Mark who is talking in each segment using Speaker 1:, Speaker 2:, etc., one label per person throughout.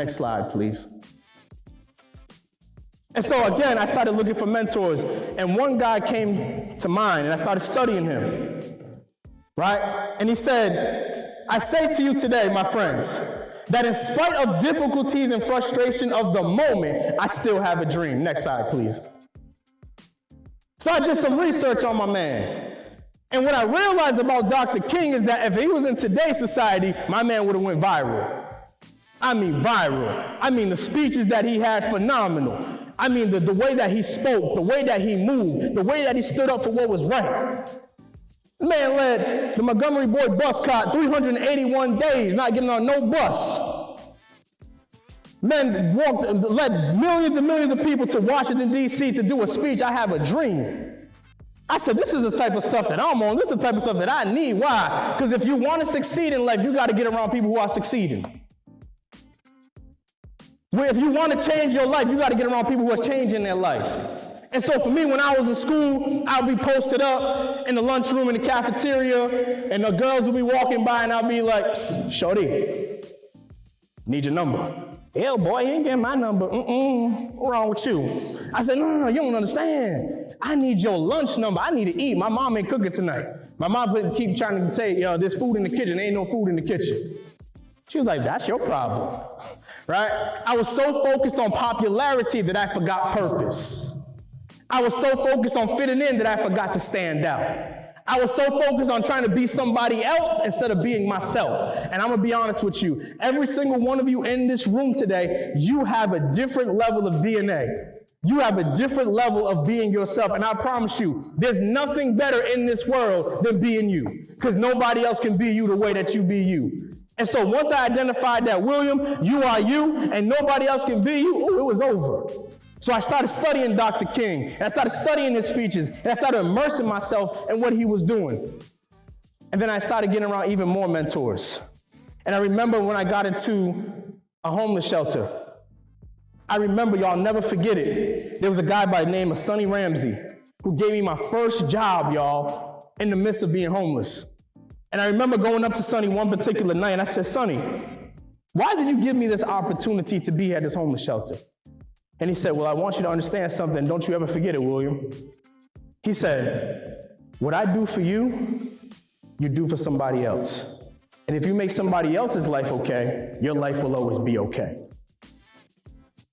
Speaker 1: Next slide, please. And so again, I started looking for mentors, and one guy came to mind, and I started studying him, right? And he said, I say to you today, my friends, that in spite of difficulties and frustration of the moment, I still have a dream. Next slide, please. So I did some research on my man. And what I realized about Dr. King is that if he was in today's society, my man would have went viral. I mean viral. I mean the speeches that he had, phenomenal. I mean the way that he spoke, the way that he moved, the way that he stood up for what was right. The man led the Montgomery Boy bus cot 381 days, not getting on no bus. Man led millions and millions of people to Washington, D.C. to do a speech. I have a dream. I said, this is the type of stuff that I'm on. This is the type of stuff that I need. Why? Because if you want to succeed in life, you got to get around people who are succeeding. If you want to change your life, you got to get around people who are changing their life. And so for me, when I was in school, I'd be posted up in the lunchroom, in the cafeteria, and the girls would be walking by, and I'd be like, shorty, need your number. Hell, boy, you ain't getting my number. What's wrong with you? I said, no, you don't understand. I need your lunch number. I need to eat. My mom ain't cooking tonight. My mom keep trying to say, there's food in the kitchen. There ain't no food in the kitchen. She was like, that's your problem, right? I was so focused on popularity that I forgot purpose. I was so focused on fitting in that I forgot to stand out. I was so focused on trying to be somebody else instead of being myself. And I'm going to be honest with you. Every single one of you in this room today, you have a different level of DNA. You have a different level of being yourself. And I promise you, there's nothing better in this world than being you. Because nobody else can be you the way that you be you. And so once I identified that, William, you are you, and nobody else can be you, it was over. So I started studying Dr. King, and I started studying his speeches, and I started immersing myself in what he was doing. And then I started getting around even more mentors. And I remember when I got into a homeless shelter, I remember, y'all never forget it, there was a guy by the name of Sonny Ramsey who gave me my first job, y'all, in the midst of being homeless. And I remember going up to Sonny one particular night, and I said, Sonny, why did you give me this opportunity to be at this homeless shelter? And he said, well, I want you to understand something. Don't you ever forget it, William. He said, what I do for you, you do for somebody else. And if you make somebody else's life okay, your life will always be okay.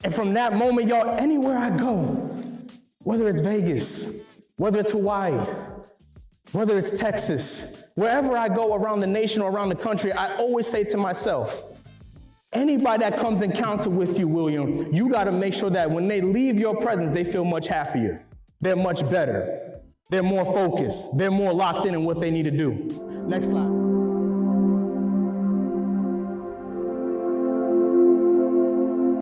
Speaker 1: And from that moment, y'all, anywhere I go, whether it's Vegas, whether it's Hawaii, whether it's Texas, wherever I go around the nation or around the country, I always say to myself, anybody that comes in encounter with you, William, you got to make sure that when they leave your presence, they feel much happier. They're much better. They're more focused. They're more locked in what they need to do. Next slide.